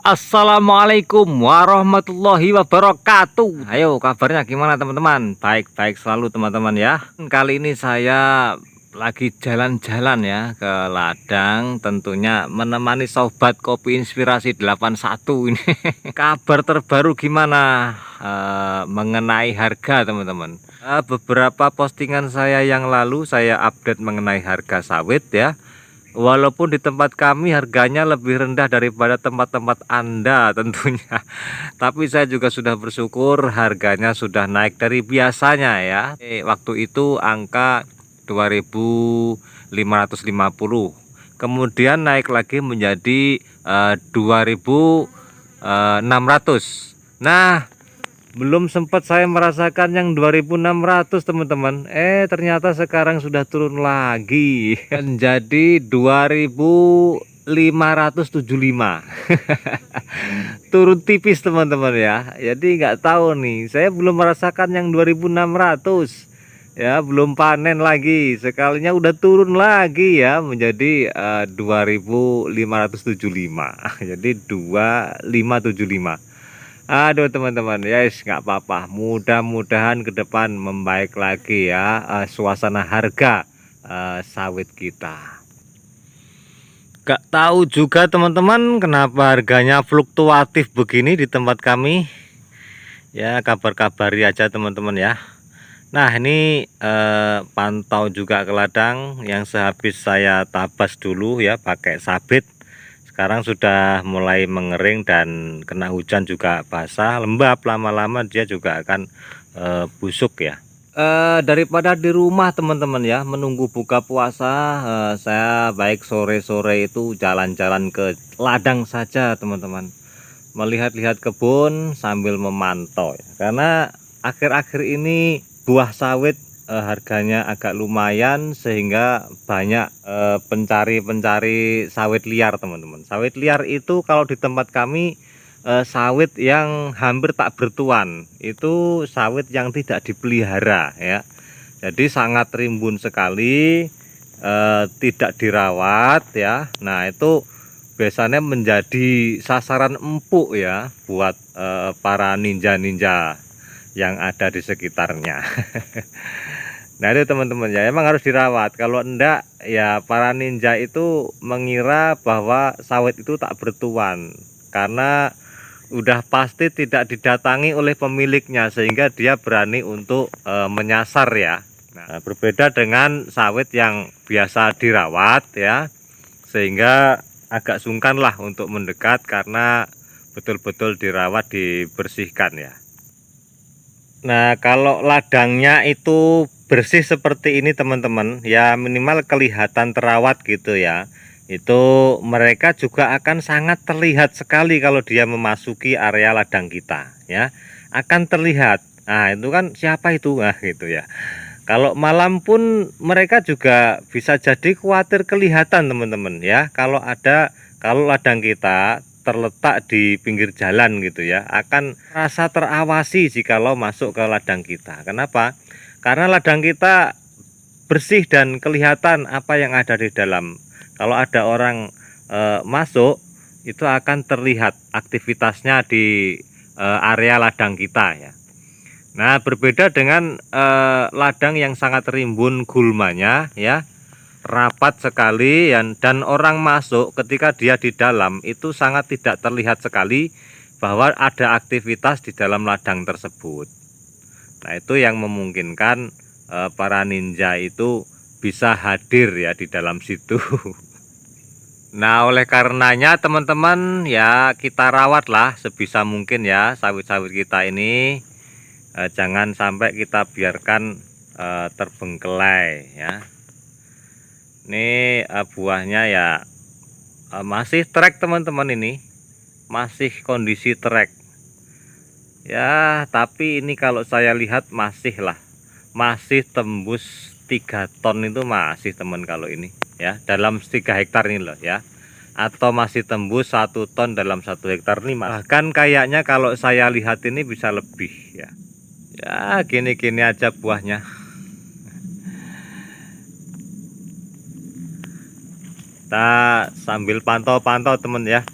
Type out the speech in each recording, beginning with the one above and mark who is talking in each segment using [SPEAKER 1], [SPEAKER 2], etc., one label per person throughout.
[SPEAKER 1] Assalamualaikum warahmatullahi wabarakatuh. Ayo kabarnya gimana teman-teman? Baik-baik selalu teman-teman ya. Kali ini saya lagi jalan-jalan ya ke ladang, tentunya menemani sobat kopi inspirasi 81 ini. Kabar terbaru gimana mengenai harga teman-teman? Beberapa postingan saya yang lalu saya update mengenai harga sawit ya. Walaupun di tempat kami harganya lebih rendah daripada tempat-tempat Anda tentunya. Tapi saya juga sudah bersyukur harganya sudah naik dari biasanya ya. Waktu itu angka 2.550. Kemudian naik lagi menjadi 2.600. Nah, belum sempat saya merasakan yang 2.600 teman-teman. Ternyata sekarang sudah turun lagi menjadi 2.575. Turun tipis teman-teman ya. Jadi nggak tahu nih, saya belum merasakan yang 2.600 ya, belum panen lagi. Sekalinya udah turun lagi ya menjadi 2.575. Jadi 2.575. Aduh teman-teman, yes, nggak apa-apa. Mudah-mudahan ke depan membaik lagi ya suasana harga sawit kita. Gak tahu juga teman-teman kenapa harganya fluktuatif begini di tempat kami. Ya kabar-kabari aja teman-teman ya. Nah ini pantau juga ke ladang yang sehabis saya tabas dulu ya pakai sabit. Sekarang sudah mulai mengering dan kena hujan juga basah, lembab, lama-lama dia juga akan busuk ya. Daripada di rumah teman-teman ya menunggu buka puasa, saya baik sore-sore itu jalan-jalan ke ladang saja teman-teman, melihat-lihat kebun sambil memantau ya. Karena akhir-akhir ini buah sawit harganya agak lumayan sehingga banyak pencari-pencari sawit liar teman-teman. Sawit liar itu kalau di tempat kami sawit yang hampir tak bertuan, itu sawit yang tidak dipelihara ya. Jadi sangat rimbun sekali, tidak dirawat ya. Nah itu biasanya menjadi sasaran empuk ya buat para ninja-ninja yang ada di sekitarnya. Nah itu teman-teman ya, emang harus dirawat. Kalau enggak ya para ninja itu mengira bahwa sawit itu tak bertuan karena udah pasti tidak didatangi oleh pemiliknya, sehingga dia berani untuk menyasar ya. Nah, berbeda dengan sawit yang biasa dirawat ya, sehingga agak sungkan lah untuk mendekat karena betul-betul dirawat, dibersihkan ya. Nah kalau ladangnya itu bersih seperti ini teman-teman ya, minimal kelihatan terawat gitu ya, itu mereka juga akan sangat terlihat sekali kalau dia memasuki area ladang kita ya, akan terlihat. Nah itu kan siapa itu, nah gitu ya. Kalau malam pun mereka juga bisa jadi khawatir kelihatan teman-teman ya, kalau ladang kita terletak di pinggir jalan gitu ya, akan rasa terawasi jikalau masuk ke ladang kita. Kenapa? Karena ladang kita bersih dan kelihatan apa yang ada di dalam. Kalau ada orang masuk, itu akan terlihat aktivitasnya di area ladang kita ya. Nah berbeda dengan ladang yang sangat rimbun gulmanya ya, rapat sekali dan orang masuk ketika dia di dalam itu sangat tidak terlihat sekali bahwa ada aktivitas di dalam ladang tersebut. Nah itu yang memungkinkan para ninja itu bisa hadir ya di dalam situ. Nah oleh karenanya teman-teman ya, kita rawatlah sebisa mungkin ya sawit-sawit kita ini, jangan sampai kita biarkan terbengkelai ya. Ini buahnya ya masih trek teman-teman, ini masih kondisi trek ya, tapi ini kalau saya lihat masih tembus 3 ton itu masih teman kalau ini ya, dalam 3 hektar ini loh ya, atau masih tembus 1 ton dalam 1 hektar nih, bahkan kayaknya kalau saya lihat ini bisa lebih ya. Ya gini-gini aja buahnya. Kita sambil pantau-pantau temen ya.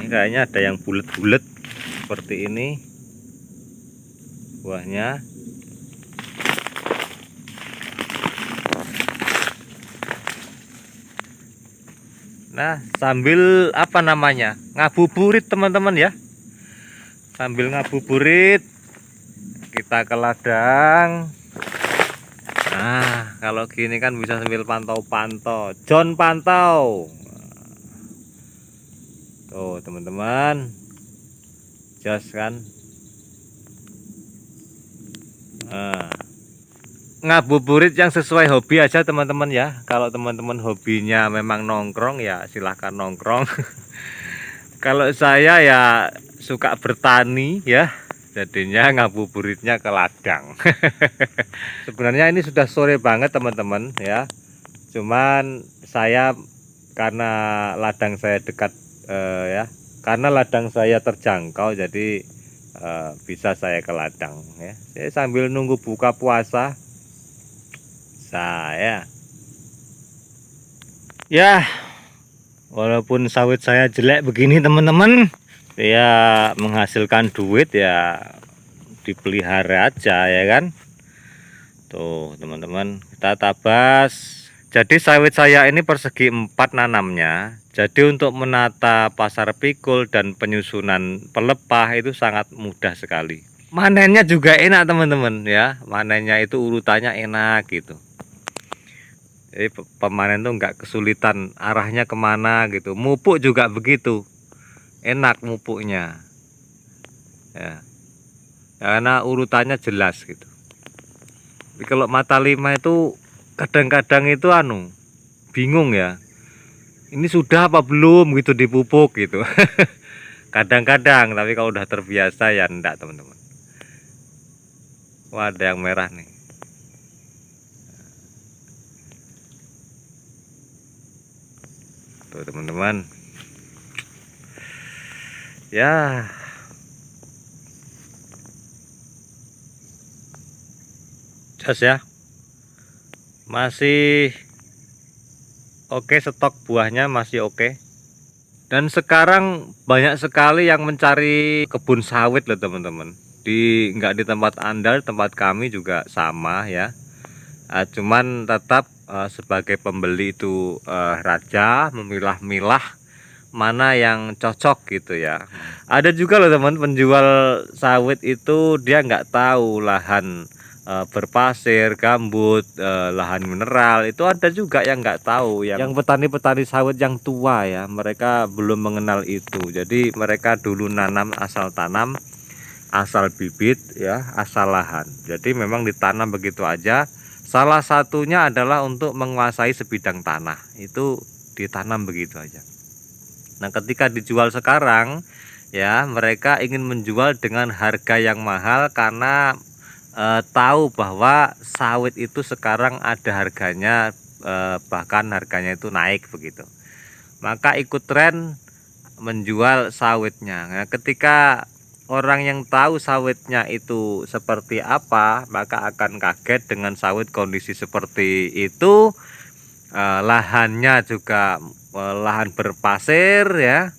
[SPEAKER 1] kayaknya ada yang bulat-bulat seperti ini buahnya. Nah, sambil apa namanya, ngabuburit teman-teman ya, sambil ngabuburit kita ke ladang. Nah, kalau gini kan bisa sambil pantau-pantau, John pantau. Tuh teman-teman, jos kan. Nah, ngabuburit yang sesuai hobi aja teman-teman ya. Kalau teman-teman hobinya memang nongkrong ya silahkan nongkrong. Kalau saya ya suka bertani ya, jadinya ngabuburitnya ke ladang. Sebenarnya ini sudah sore banget teman-teman ya, cuman saya karena ladang saya dekat ya, karena ladang saya terjangkau jadi bisa saya ke ladang ya. Saya sambil nunggu buka puasa saya ya, walaupun sawit saya jelek begini teman-teman, ya menghasilkan duit ya dipelihara aja ya kan. Tuh teman-teman, kita tabas. Jadi sawit saya ini persegi 4 nanamnya. Jadi untuk menata pasar pikul dan penyusunan pelepah itu sangat mudah sekali. Manennya juga enak teman-teman ya, manennya itu urutannya enak gitu. Jadi pemanen tuh nggak kesulitan arahnya kemana gitu. Mupuk juga begitu, enak mupuknya ya, karena urutannya jelas gitu. Tapi kalau mata 5 itu kadang-kadang itu bingung ya, ini sudah apa belum gitu dipupuk gitu. Kadang-kadang, tapi kalau udah terbiasa ya enggak teman-teman. Wah, ada yang merah nih. Tuh teman-teman ya, jas ya, masih oke, stok buahnya masih oke. Dan sekarang banyak sekali yang mencari kebun sawit loh teman-teman. Nggak di tempat Anda, tempat kami juga sama ya. Cuman tetap sebagai pembeli itu raja memilah-milah mana yang cocok gitu ya. Ada juga loh teman, penjual sawit itu dia nggak tahu lahan berpasir, gambut, lahan mineral itu ada juga yang nggak tahu. Yang petani-petani sawit yang tua ya, mereka belum mengenal itu. Jadi mereka dulu nanam asal tanam, asal bibit ya, asal lahan. Jadi memang ditanam begitu aja. Salah satunya adalah untuk menguasai sebidang tanah, itu ditanam begitu aja. Nah, ketika dijual sekarang ya, mereka ingin menjual dengan harga yang mahal karena tahu bahwa sawit itu sekarang ada harganya, bahkan harganya itu naik begitu. Maka ikut tren menjual sawitnya. Nah, ketika orang yang tahu sawitnya itu seperti apa, maka akan kaget dengan sawit kondisi seperti itu. Lahannya juga lahan berpasir ya,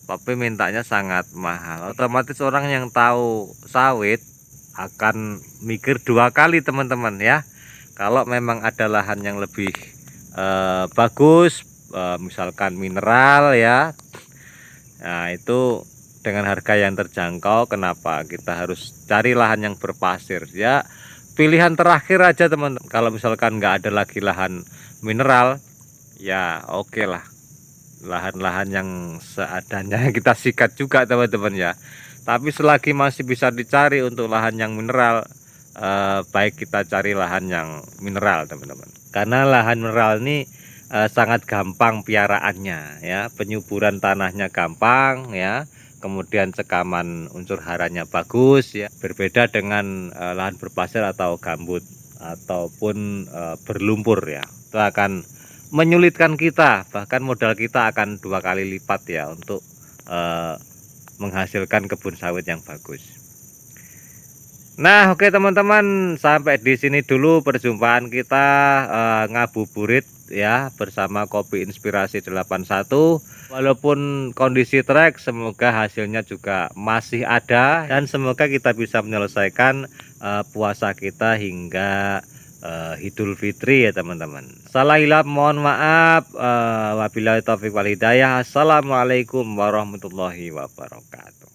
[SPEAKER 1] tapi mintanya sangat mahal. Otomatis orang yang tahu sawit akan mikir 2 kali teman-teman ya. Kalau memang ada lahan yang lebih bagus, misalkan mineral ya, nah itu dengan harga yang terjangkau, kenapa kita harus cari lahan yang berpasir ya. Pilihan terakhir aja teman-teman. Kalau misalkan nggak ada lagi lahan mineral ya oke lah, lahan-lahan yang seadanya kita sikat juga teman-teman ya. Tapi selagi masih bisa dicari untuk lahan yang mineral, baik kita cari lahan yang mineral teman-teman. Karena lahan mineral ini sangat gampang piaraannya ya, penyuburan tanahnya gampang ya, kemudian cekaman unsur haranya bagus ya. Berbeda dengan lahan berpasir atau gambut ataupun berlumpur ya, itu akan menyulitkan kita, bahkan modal kita akan 2 kali lipat ya untuk menghasilkan kebun sawit yang bagus. Nah, oke teman-teman, sampai di sini dulu perjumpaan kita ngabuburit ya bersama Kopi Inspirasi 81. Walaupun kondisi trek, semoga hasilnya juga masih ada dan semoga kita bisa menyelesaikan puasa kita hingga Idul Fitri ya teman-teman. Salah hilap mohon maaf. Wabillahi taufiq wal hidayah. Assalamualaikum warahmatullahi wabarakatuh.